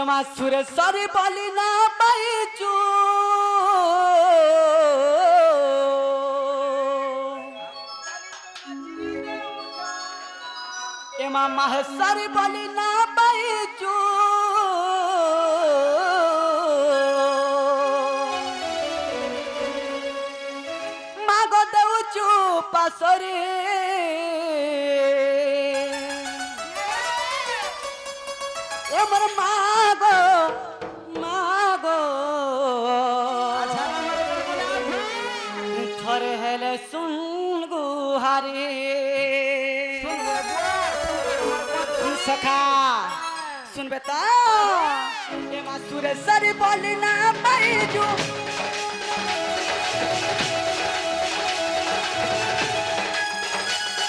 एमा सुरेश्वरी बोली ना पाइचू एमा माहेश्वरी बोली ना पाइचू मागो देउचू पासरी एमर मागो मागो थरे हेले सुन गुहारी सखा सुन बेटा एमा सुरेश्वरी बोली ना पाइजू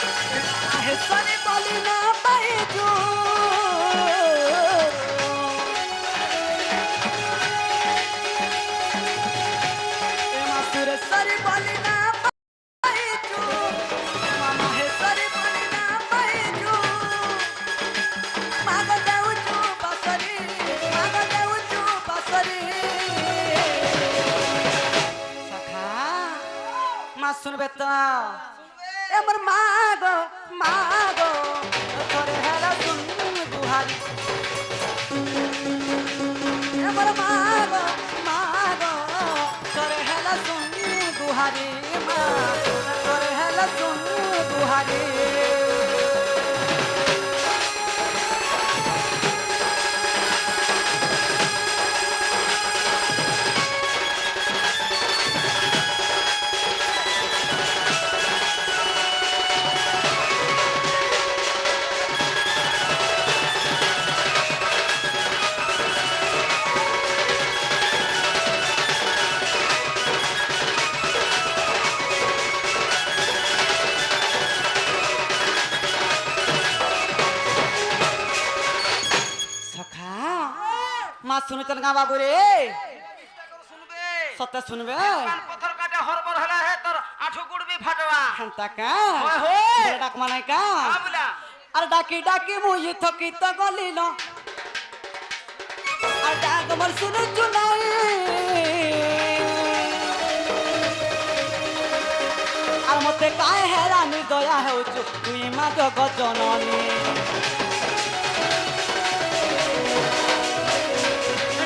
माहेश्वरी बोली ना पाइजू एमा सुरेश्वरी बोली ना पाइजू एमा माहेश्वरी बोली ना पाइजू मागो देउचू पासरी मागो देउचू पासरी सखा मा सुनबे त एमर मागो मागो तोरे हेला सुन गुहारी एमर मागो मागो तोरे हेला सुन गुहारी मा तोरे हेला सुन गुहारी মা শুনেছেন গা বাবু রে সত্য শুনবে পথর কাটে হরবর হলা হে তোর আঠু গুড়বি ফাটবা হান্তা কা ওই হোয় ডাক মানাই কা আমলা আর ডাকি ডাকি মুই থকি তো গলিল আর ডাক মর শুনে চুনাই আর মতে কায় হেরানি দয়া হেউচু তুই মা জগৎ জননী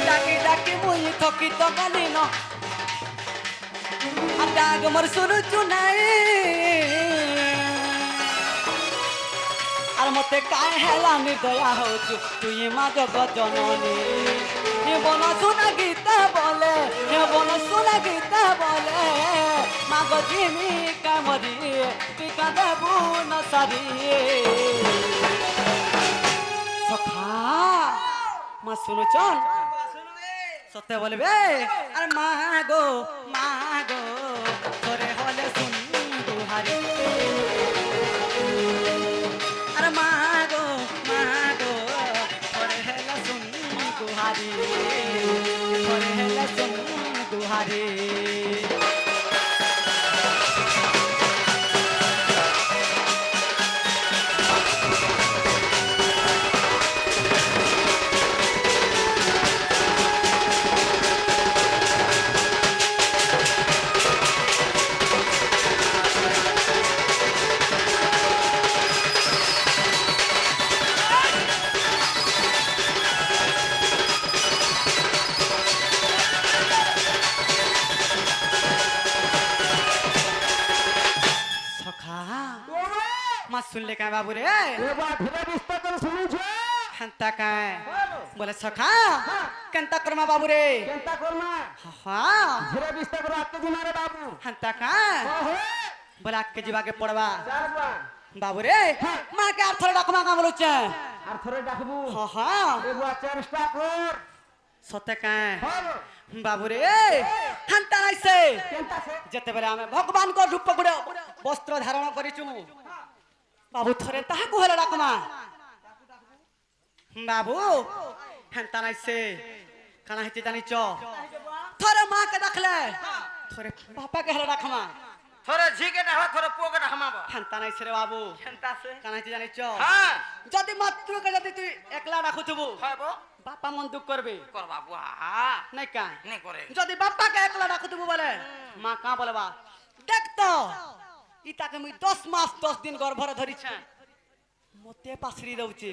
ডাকি ডাকি মুই থকি তো গলিল আর ডাক মর শুনে চুনাই আর মতে কায় হেলানি দয়া হউচু তুই মা জগৎ জননী হে বন শোনা গীতা বলে হে বন শোনা গীতা বলে মা গো জিমি কামরি তুই কাঁদেবু ন সারি সখা মা শুনো চল সত্য বলবে আর মা গো তোরে হলে শুন গুহারি अरे मागो थोड़े हेला सुन गुहारी थोड़े हेला सुन गुहारी मत सुन ले का बाबू रे हंता का बोले सखा कंता करमा बाबू रे हाँ हंता का बोला के जीवा के पड़वा बाबू रे माँ के आर्थर डाकमा का बोलो चे हाँ हाँ सत्य का बाबू रे हंता नहीं से जते बेले आमे भगवान को रूप गुड़े वस्त्र धारण करिचु बाबू थरे ताहा को हेला डाकमा बाबू हंता नहीं से काना हिते जानी चो थरे माँ के डाकले थरे पापा के हेला डाकमा থরে ঝিকে ডাহা থরে পোকে ডাহমাব হেনতা নাই রে বাবু কেনতা আছে কানা হইছে জানিছ হ্যাঁ যদি মাত্রকে যদি তুই একলা রাখুথবু হইব বাপা মন দুঃখ করবে কর বাবু নাই কা নে করে যদি বাপাকে একলা রাখুথবু বলে মা কা বলবা দেখ তো ইতাকে মুই 10 মাস 10 দিন গর্ভরে ধরিছে মতে পাছড়ি দউছে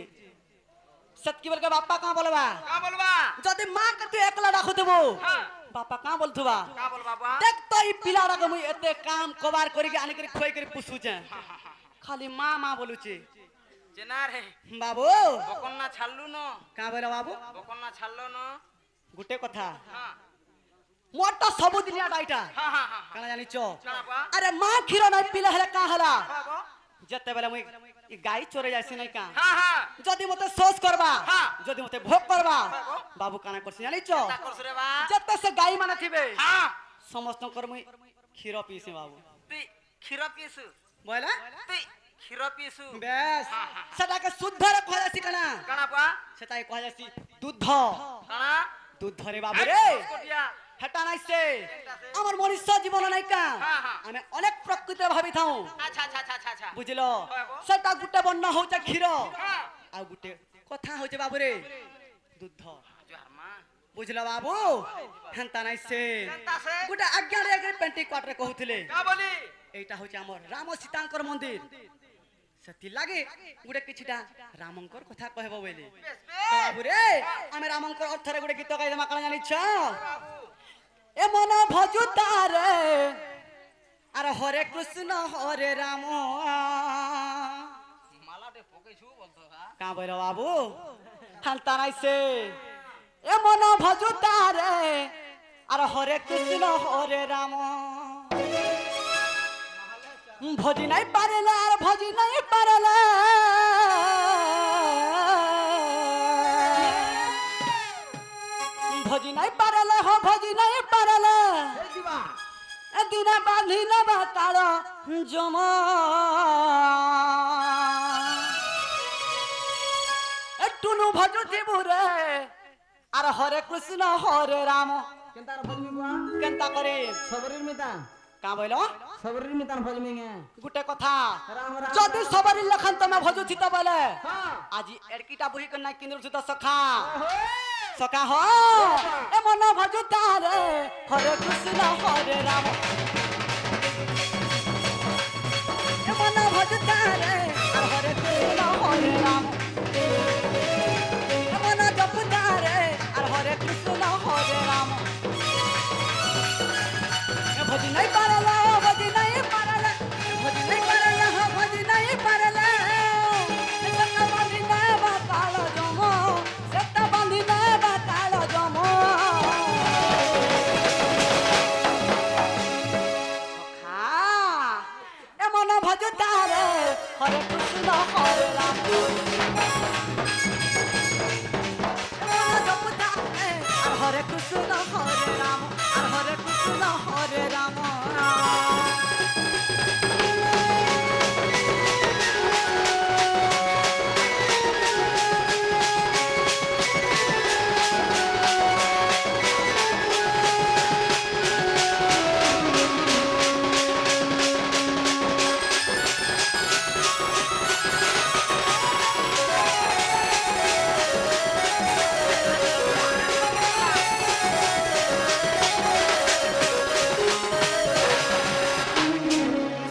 সত্যি বলকে বাপা কা বলবা কা বলবা যদি মা কে তুই একলা রাখুথবু হ্যাঁ বাপা কা বলথবা কা বল বাবা দেখ তো ই পিলারাকে মুই এতে কাম কবার করি আনি করে খই করে পুষুছে খালি মা মা বলুছে চেনা রে বাবু বকন্না ছাড়লু ন কা বলে বাবু বকন্না ছাড়লো ন গোটে কথা হ্যাঁ মোটা সবু দিলিয়া ডাইটা হ্যাঁ হ্যাঁ হ্যাঁ কানা জানিছ কানা বা আরে মা ক্ষীর নাই পিলা হেলে কা হলা বাবা যেতে বেলে মুই ই গাই চরে যাইছি নাই কা হ্যাঁ হ্যাঁ যদি মতে সোচ করবা হ্যাঁ। যদি মতে ভোগ করবা বাবু। বাবু কানা করছি জানিছ তা করছ রে বা যেতে সে গাই মানে থিবে হ্যাঁ সমস্ত কর মুই ক্ষীর পিছি বাবু তুই ক্ষীর পিসু বলে তুই ক্ষীর পিসু বেশ হ্যাঁ, হ্যাঁ। সেটাকে শুদ্ধ রে কয়া যাইছি কানা কানা বা সেটাই কয়া যাইছি দুধ কানা দুধ ধরে বাবু রে কোটিয়া হেটা নাইছে আমার মনুষ্য জীবন নাই কা হ্যাঁ, হ্যাঁ। আমি অনেক প্রকৃতি ভাবি থাও আচ্ছা আচ্ছা আচ্ছা আচ্ছা বুঝিল হ্যাঁ গো। সেটা গুটে বন্যা হচ্ছে ক্ষীর হ্যাঁ আর গুটে কথা হচ্ছে বাবু রে দুধ জোহার মা বুঝল বাবু হেনতা নাইছে কেনতা আছে গুটে আজ্ঞা রে পেন্টি কোয়ার্টারে কহুଥିଲେ কা বলি এইটা হচ্ছে আমার রাম সীতাঙ্কর মন্দির সেতি লাগে গুটে কিছিটা রামঙ্কর কথা কহব বলে বেশ তো বেশ বাবু রে আমি রামঙ্কর অর্থরে গুটে গীত গাই দেমা কানা জানিছ এ মন ভজু তারে আর হরে কৃষ্ণ হরে রাম মালাতে পকেছু বলতো হ্যাঁ কা বইল বাবু হালতা নাইছে এ মন ভজু তারে আর হরে কৃষ্ণ হরে রাম ভজি নাই পারলে আর ভজি নাই পারলে ভজি নাই পারলে হো ভজি নাই পারলে দিনে বাঁধি নেবা তার জম টুনু ভজু থিবুরে আর হরে কৃষ্ণ হরে রাম কেনতা ভজমি বুয়া কেনতা করে সবরির মিতা কা বইল সবরির মিতা ভজমি গে গুটে কথা রাম রাম যদি সবারই লেখান তুমি ভজুছি তো বলে হ্যাঁ আজি এড়কিটা বহি কন্যা কেন্দ্র সুতা সখা সখা হ এ মন ভজু তারে হরে কৃষ্ণ হরে রাম এ মন ভজু তারে আর হরে কৃষ্ণ হরে রাম এ মন জপ তারে আর হরে কৃষ্ণ হরে রাম এ ভজি নাই পারলা ভজি নাই পারলা ভজি নাই পারলা ভজি নাই পারলা সেটা বাঁধি না বাতাল জম সেটা বাঁধি না বাতাল জম সখা এমন ভজ তারে হরে কৃষ্ণ হরে রাম এমন জপ তারে আর হরে কৃষ্ণ হরে রাম আর হরে কৃষ্ণ হরে রাম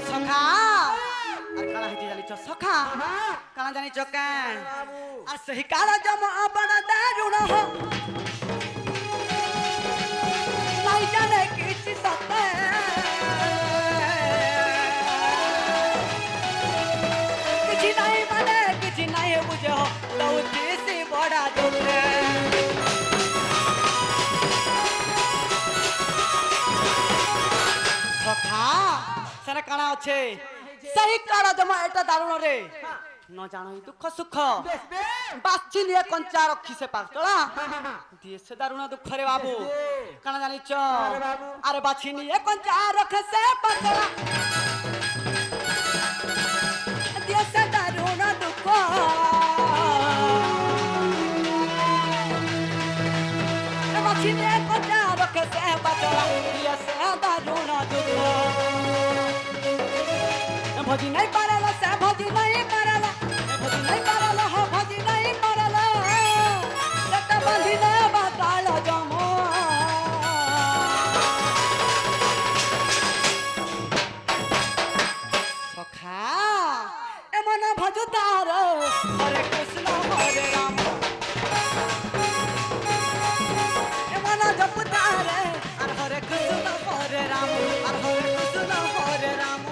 সখা আর কালা হইতে জানিছ সখা কালা জানিছ কেন আর সেই কালা জম বড় দারুণ হ নাই জানে কিছু সতে কিছু নাই মানে কিছু নাই বুঝে হো লৌতি সে বড়া দুলে সখা সেনে কানা আছে সেই কাড়া জমা এটা দারুণ রে ন জানো দুঃখ সুখ বেশ বেশ বাচ্চি নিয়ে কঞ্চা রক্ষি সে পাগলা দিয়ে সে দারুণ দুঃখ রে বাবু কানা জানিছ বাবু। আরে বাছি নিয়ে কঞ্চা রক্ষে সে পাগলা দিয়ে সে দারুণ দুঃখ এ বাছি নিয়ে কঞ্চা রক্ষে সে পাগলা দিয়ে সে দারুণ দুঃখ भजी नहीं पारला से भजी नहीं पारला भजी नहीं पारला हो भजी नहीं पारला लटा बांधी ले बताल जमो सखा ए मन भजतार हरे कृष्ण हरे राम ए मन जपतार और हरे कृष्ण हरे राम और हरे कृष्ण हरे राम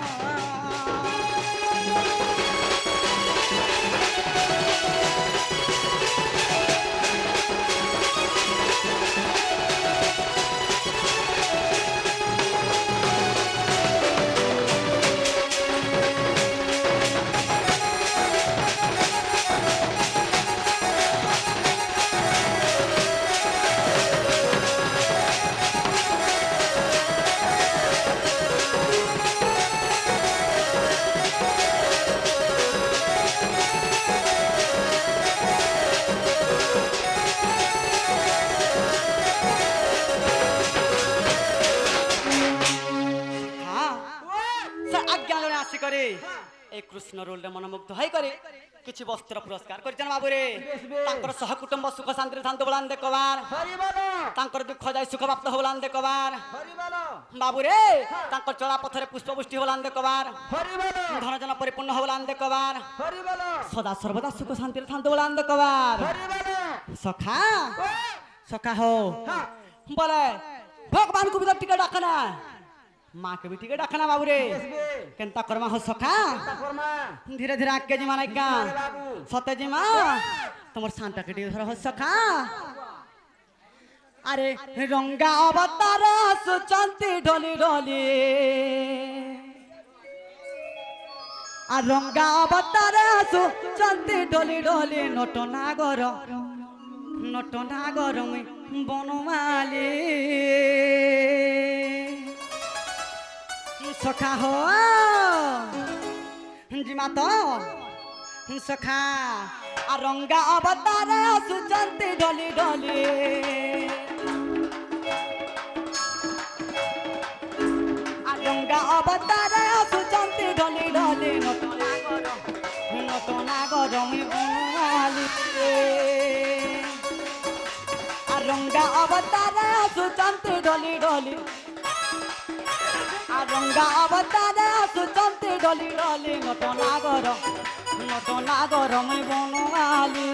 कृष्ण रोल मनमुग्ध है करे किछि वस्त्र पुरस्कार करजन बाबू रे तांकर सह कुटुंब सुख शांति शांत बोलान देखबार हरि बोलो तांकर दुख जाय सुख प्राप्त होलान देखबार हरि बोलो बाबू रे तांकर चला पथरे पुष्पपुष्टि होलान देखबार हरि बोलो धन जन परिपूर्ण होलान देखबार हरि बोलो सदा सर्वदा सुख शांति शांत बोलान देखबार हरि बोलो सखा सखा हो बोले भगवान को भी टिकट रखना माँ के भी टिकट रखना बाबू रे केनता करमा हो सखा धीरे धीरे आके जी माना का सत्य जी माँ तुम शांता के धर हो सखा अरे रंगा अवतार सुचंती ढोली ढोली आ रंगा अवतार सुचंती ढोली ढोली नटो नागर मुई बनमाली सखा हो जिमा तो सखा आ रंगा अवतार सुचंती ढोली ढोली आ रंगा अवतार सुचंती ढोली ढोली नटो नागर मुई बनमाली आ रंगा अवतार सुचंती ढोली ढोली रंगा अवतार सुचंती डोली डोली नटो नागर मुई बनमाली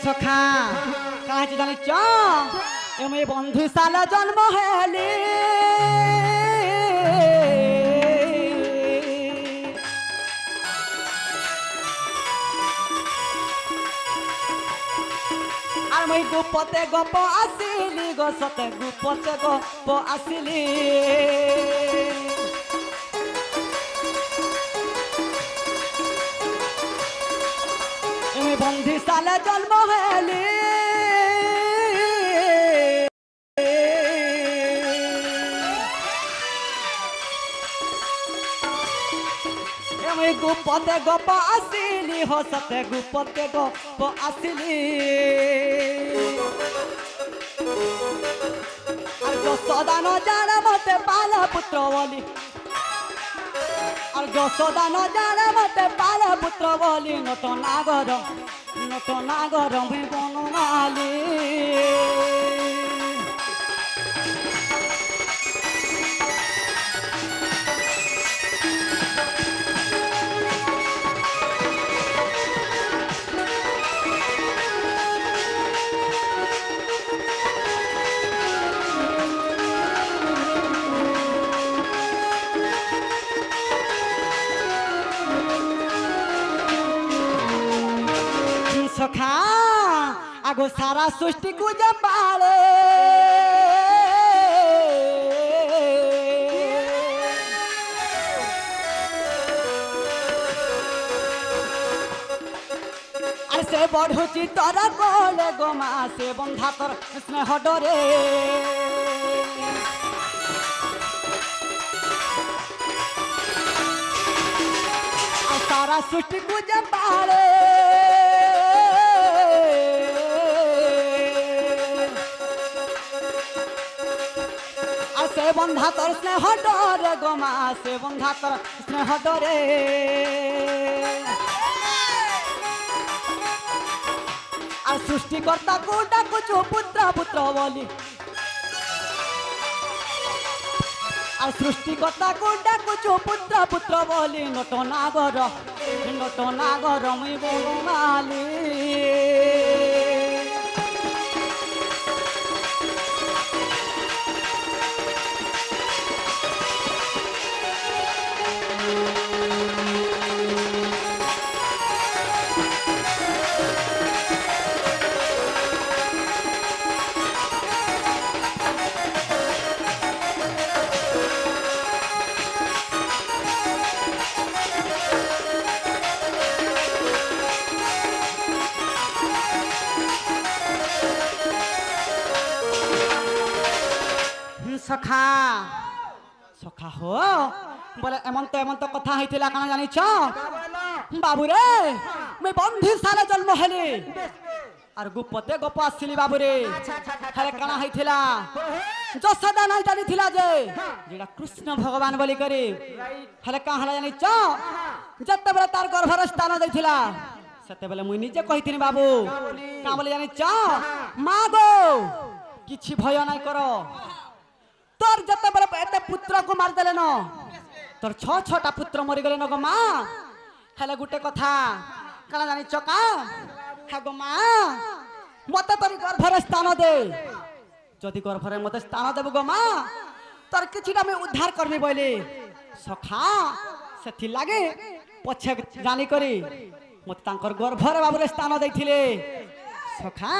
सखा कहाँ जानी एम बंधु साला जन्म हेली আর মই গুপতে গপ আসিলি গো সতে গুপতে গপ আসিলি बंधी साले जन्म हेली गुपते गप आसिली हो सते गुपते गप आसिली যশোদা ন জানে মতে পালা পুত্র বলি আর যশোদা ন জানে মতে পালা পুত্র বলি নট নাগর ভি বনমালী सखा आगो सारा सृष्टि को जपाले বঢ়ুচি তর কোলে গো মা সে বন্ধা তোর স্নেহ ডরে আর সারা সৃষ্টি গুজে পারে আর সে বন্ধা তোর স্নেহ ডরে গো মা সে বন্ধা তোর স্নেহ ডরে আর সৃষ্টিকর্তা কো ডাকুছো পুত্র পুত্র বলি আর সৃষ্টিকর্তা কো ডাকুছো পুত্র পুত্র বলি নট নাগর মুই বনমালি সখা সখা হো বলে এমন তো কথা হইতিলা কানা জানিছ বাবু রে মুই বন্ধুশালা জন্ম হেলি আর গুপতে গপ আসছিলি বাবু রে হেলে কানা হইতিলা যশোদা নাই জানিছিলা যে যেটা কৃষ্ণ ভগবান বলি করি হেলে কাহলা জানিছ যেতেবেলে তার গর্ভরে স্থান ଦେଇଥିଲା সেতেবেলে মুই নিজে কইতিনি বাবু কা বলে জানিছ মা গো কিছু ভয় নাই কর তোর যেতেবেলে এতে পুত্রକୁ মারিদেলে ন তোর ছটা পুত্র মরিগলে ন গো মা হেলে গুটে কথা কানা জানিছ কা হ্যাঁ গো মা মতে তোর গর্ভরে স্থান দে যদি গর্ভরে মতে স্থান দেব গো মা তোর কিছুটা আমি উদ্ধার করবি বলি সখা সেথি লাগে পছে জানি করি মতে তাঙ্কর গর্ভরে বাবুরে স্থান ଦେଇଥିଲେ সখা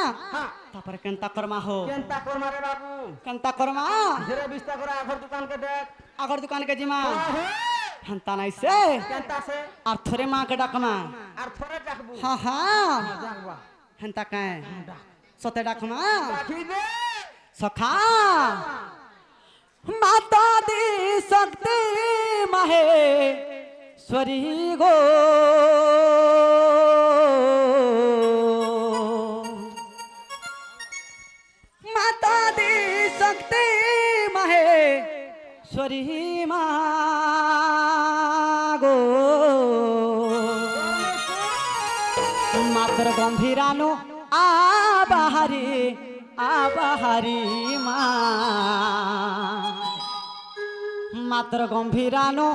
তারপরে কেনতা করমা হো কেনতা করমা রে বাবু কেনতা করমা ধীরে বিস্তা করে আগর দোকান কে দেখ আগর দোকান কে জিমা হেনতা নাই সে কেনতা সে আর থরে মা কে ডাকমা আর থরে ডাকবু হ্যাঁ হ্যাঁ ডাকবা হেনতা কায় সতে ডাকমা ডাকি দে সখা মাতা দি শক্তি মাহে সরি গো মাতা দি শক্তি মাহে সরি মা গো মাতর গম্ভীরানো আবাহারি মা মাতর গম্ভীরানো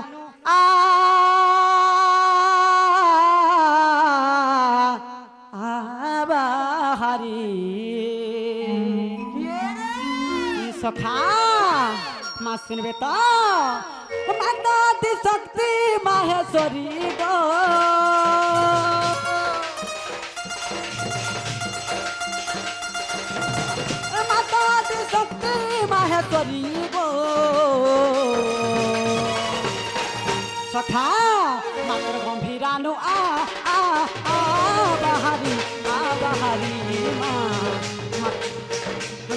আবাহারি সখা মা শুনবে তো মাতা দি শক্তি মাহেশ্বরী গো মাতা দি শক্তি মাহেশ্বরী গো সখা মাতর গম্ভীরানু আবাহারি মা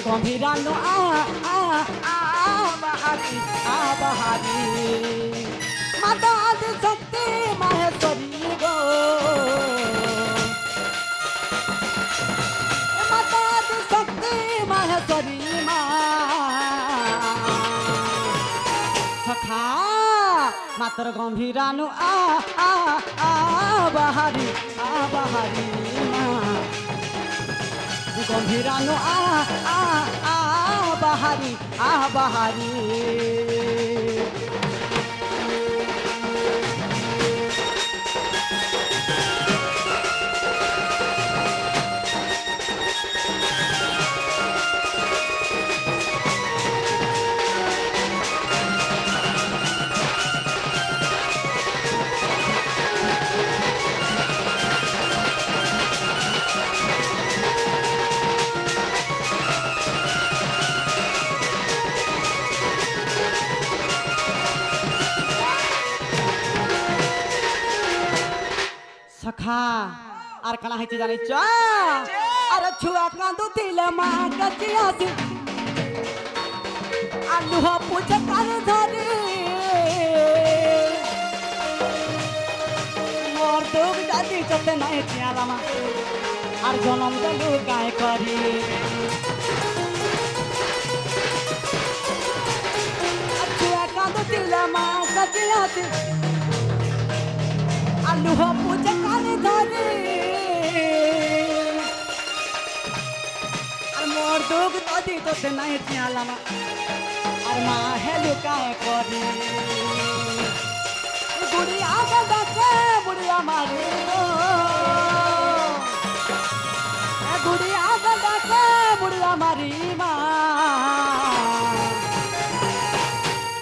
গম্ভীরানু আবাহারি মাতা আদি শক্তি মাহেশ্বরী গো মাতা আদি শক্তি মাহেশ্বরী মা সখা মাতর গম্ভীরানু আবাহারি মা গম্ভীরানু আবাহারি আর কানা হইছে জানিছ আরে ছুয়া কাঁদুଥିଲେ মা কাছে আসি আলু পুছে কানে ধরি মোর দুঃখ জাতি চতে নাই চিয়ালামা আর জনম দেলু গায় করি ছুয়া কাঁদুছিলে মা কাছে আসি আলু পুছে কানে ধরি আর মোর দুঃখ জাতি চতে নাই চিয়ালামা আর মা হেলু গায় করি বুড়িয়া গাকে বুড়িয়া মারি বুড়িয়া গাকে বুড়িয়া মারি মা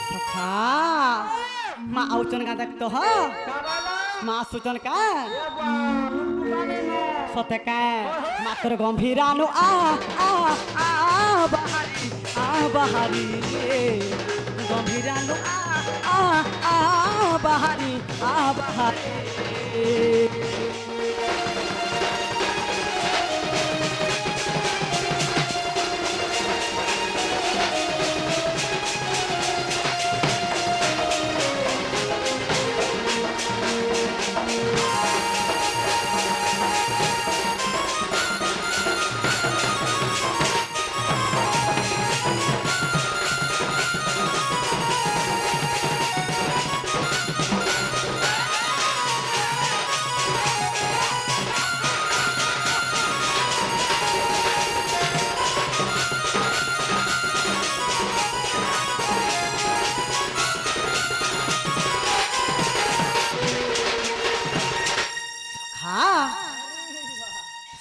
সখা মা আউচন গা দেখতো হ মা সুচন কা সতে কা মাত্র গম্ভীরানু বাহারি গম্ভীরানু বাহারি বাহারি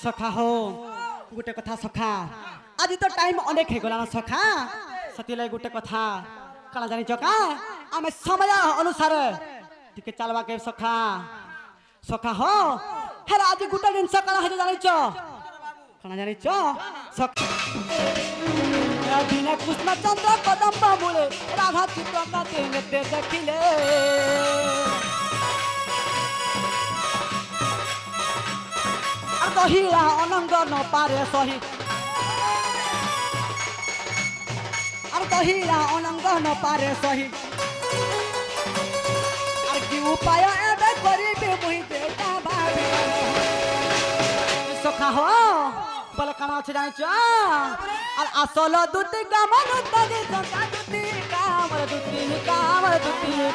সখা হো গোটে কথা সখা আজি তো টাইম অনেক হয়ে গলা না সখা সতিলাই গোটে কথা কানা জানিছ কা আমি সময় অনুসারে টিকে চালবা কে সখা সখা হো হেরা আজি গোটে দিন সকাল হয়ে জানিছ কানা জানিছ সখা দিনে কৃষ্ণ চন্দ্র কদম্ব মূলে রাধা চিত্র কাতে নেতে দেখিলে দহিরা অনঙ্গ ন পারে সহি আর দহিরা অনঙ্গ ন পারে সহি আর কি উপায় এবে করিবে মুই বেটা ভাবি সখা হো বলে কানা আছে জানিছ আর আসল দুটি কামন তবে সখা দুটি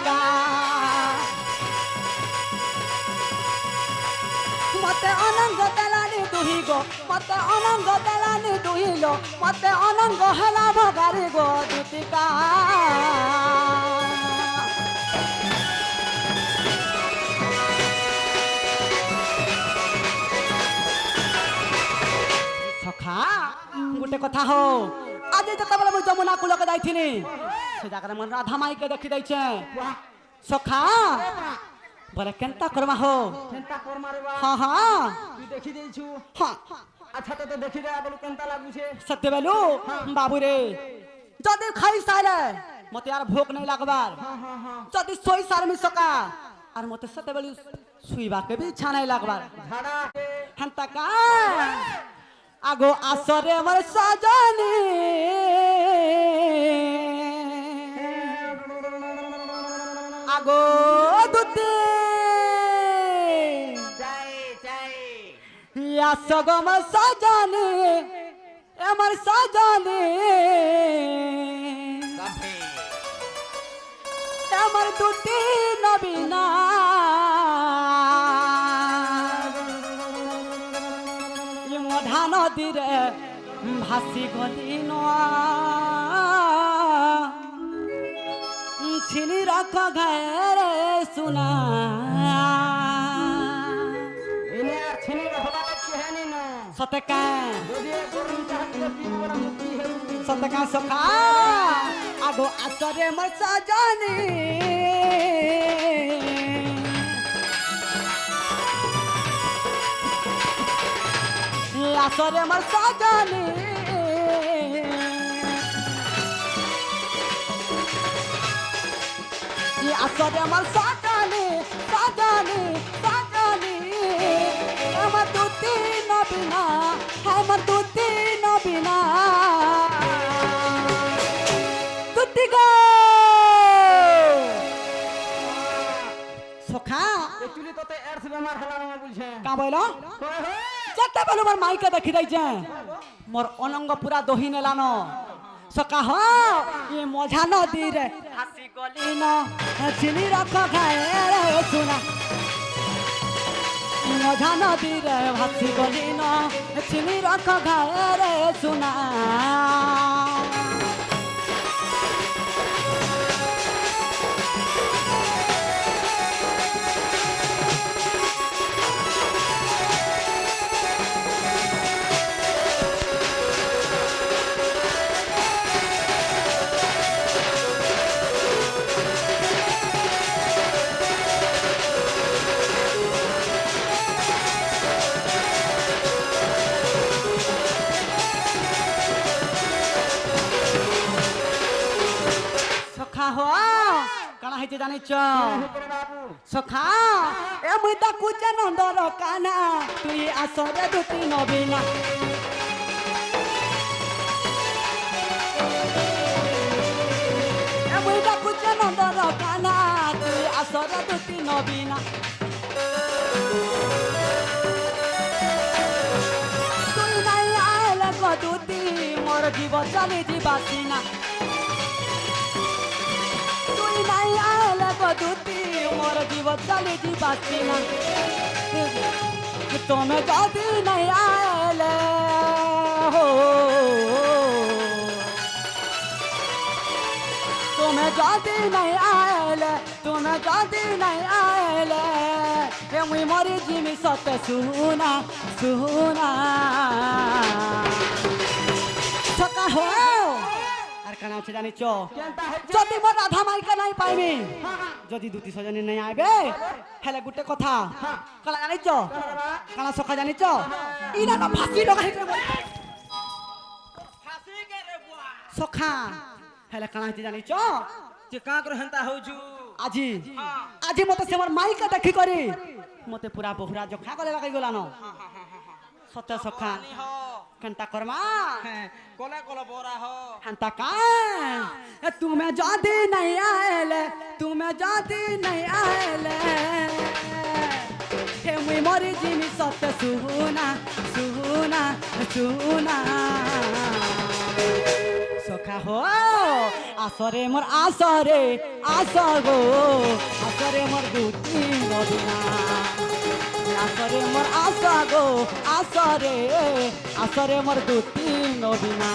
কা মতে অনঙ্গ দেলানি দুহি গো মতে অনঙ্গ দেলানি দুহিল মতে অনঙ্গ হেলা ভগারি গো দুতিকা সখা গোটে কথা হো আজ যেতবেলে মুই যমুনা কূলকে যাইছিলি সে জায়গায় মন রাধা মাইকে দেখি যাইছে সখা বলে কেনতা করমা হো চিন্তা কর মারে বা হ্যাঁ হ্যাঁ তুই দেখি দেইছু হ্যাঁ আচ্ছা তো দেখি দে বলু কেনতা লাগুছে সত্যি বেলু বাবু রে যদি খাই সাইলে মতে আর ভোক নাই লাগবার হ্যাঁ যদি সই সারমি সকা আর মতে সত্যি বেলু শুইবাকে বি ইচ্ছা নাই লাগবার ঝাড়া হেনতা কা আগো আসরে আমার সাজনি আগো দুতে আসগ আমার সাজনি আমার সাজনি আমার দুটি নবীনা মধা নদীরে ভাসি গদিন ছিনি রাখ ঘরে সুনা এনে আর ছিনি রহবা লাগছে হেনি না সতকা যদি গরম চাহতে পিব বড় মুতি হেউ সতকা সখা আগো আসরে মোর সাজনি আসরে মোর সাজনি আসরে মোর সাজনি সাজনি সাজনি আমার গো সখা একচুয়ালি তোতে এডস বেমার হলা না বলছে কা বইল হই হই যেতে বেলু মোর মাইকে দেখি যাইছে মোর অনঙ্গ পুরা দহি নেলানো সকা হ ই মঝা নদী রে হাসি গলি ন চিনি রখ খায় রে সুনা মঝা নদী রে হাসি গলি ন চিনি রখ খায় রে সুনা সখা হো কানা হইতে জানিছ করে বাবু সখা এ মুই ডাকুছে নন্দর কানা তুই আসরে দুটি নবীনা এ মুই ডাকুছে নন্দর কানা তুই আসরে দুটি নবীনা তুই নাই আইলে গদুতি মোর জীব চলি যাবাসি না তুই নাই আইলে গদুতি মোর জীব চলি যাবাসি না তুমি যদি নাই আইলে হো তুমি যদি নাই আইলে তুমি যদি নাই আইলে এ মুই মরি জিমি সতে সুনা সুনা সকা হো আর কানা আছে জানিছ কেনতা হইছে যদি মোর রাধা মাইকা নাই পাইবি যদি দুটি সজনী নাই আইবে হেলে গুটে কথা কালা জানিছ কানা সখা জানিছ ইনা না ফাঁসি লগাই ফাঁসি কে রে বুয়া সখা হেলে কানা হইতে জানিছ যে কাকর হেন্তা হউছু আজি আজি মতে সে মোর মাইকা দেখি করি মতে পুরা বহুরা জখা গলে লাগাই গলানো সত্য সখা নি হ কেনতা করমা কলে কলে বরা হ হান্তা কা তুমি যদি নাই আইলে তুমি যদি নাই আইলে হে মুই মরি জিমি সত্য সুনা সুনা সুনা সখা হো আসরে মোর আসরে আসর গো আসরে মোর দুটি নদীনা আসরে মোর আসা গো আসরে আসরে মোর দুটি নদীনা